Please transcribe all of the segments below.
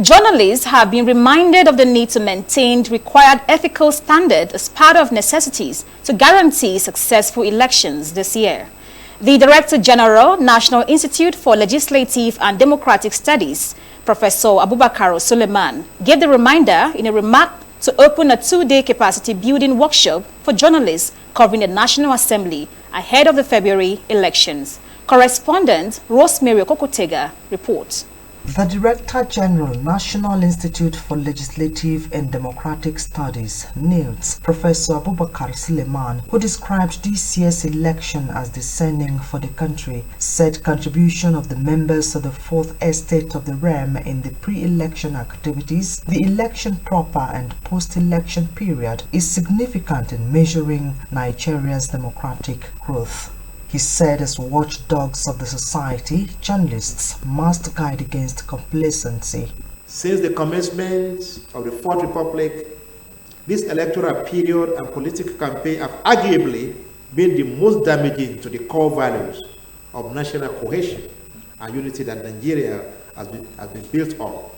Journalists have been reminded of the need to maintain required ethical standards as part of necessities to guarantee successful elections this year. The Director General, National Institute for Legislative and Democratic Studies, Professor Abubakar Suleiman, gave the reminder in a remark to open a 2-day capacity building workshop for journalists covering the National Assembly ahead of the February elections. Correspondent Rosemary Okokotega reports. The Director General, National Institute for Legislative and Democratic Studies, Nilds, Professor Abubakar Suleiman, who described this year's election as discerning for the country, said contribution of the members of the Fourth Estate of the realm in the pre-election activities, the election proper and post-election period is significant in measuring Nigeria's democratic growth. He said as watchdogs of the society, journalists must guide against complacency. Since the commencement of the Fourth Republic, this electoral period and political campaign have arguably been the most damaging to the core values of national cohesion and unity that Nigeria has been built on.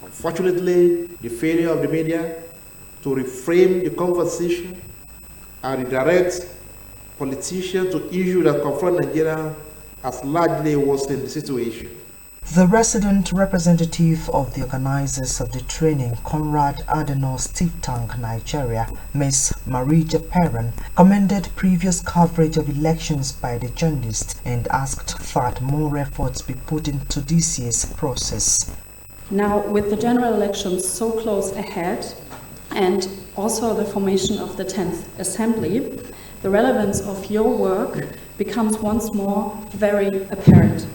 Unfortunately, the failure of the media to reframe the conversation and redirect politicians to issues that confront Nigeria has largely worsened the situation. The resident representative of the organizers of the training, Konrad Adenauer Stiftung, Nigeria, Ms. Marija Perrin, commended previous coverage of elections by the journalists and asked that more efforts be put into this year's process. Now, with the general elections so close ahead and also the formation of the 10th Assembly, the relevance of your work becomes once more very apparent.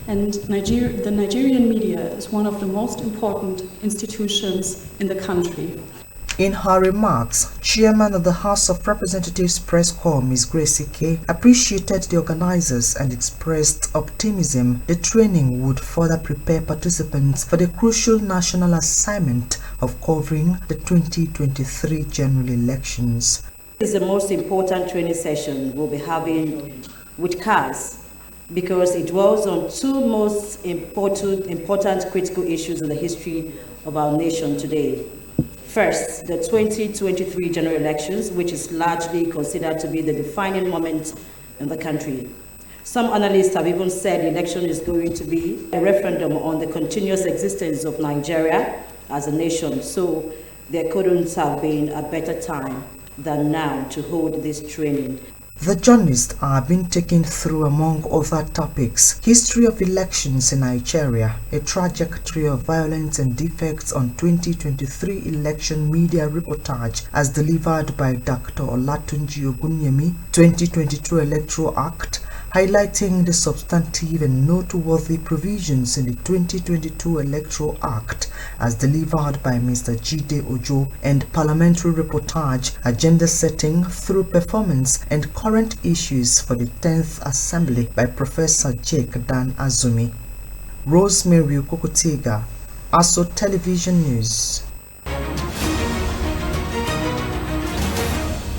And the Nigerian media is one of the most important institutions in the country. In her remarks, Chairman of the House of Representatives Press Corps, Ms. Gracie K, appreciated the organizers and expressed optimism the training would further prepare participants for the crucial national assignment of covering the 2023 general elections. This is the most important training session we'll be having with CAS because it dwells on two most important critical issues in the history of our nation today. First, the 2023 general elections, which is largely considered to be the defining moment in the country. Some analysts have even said the election is going to be a referendum on the continuous existence of Nigeria as a nation, so there couldn't have been a better time than now to hold this training. The journalists are being taken through, among other topics, history of elections in Nigeria, a trajectory of violence and defects on 2023 election media reportage as delivered by Dr. Olatunji Ogunyemi, 2022 Electoral Act, highlighting the substantive and noteworthy provisions in the 2022 Electoral Act as delivered by Mr. Jide Ojo, and parliamentary reportage, agenda setting through performance and current issues for the 10th Assembly by Professor Jake Dan Azumi. Rosemary Okokotega, ASO Television News.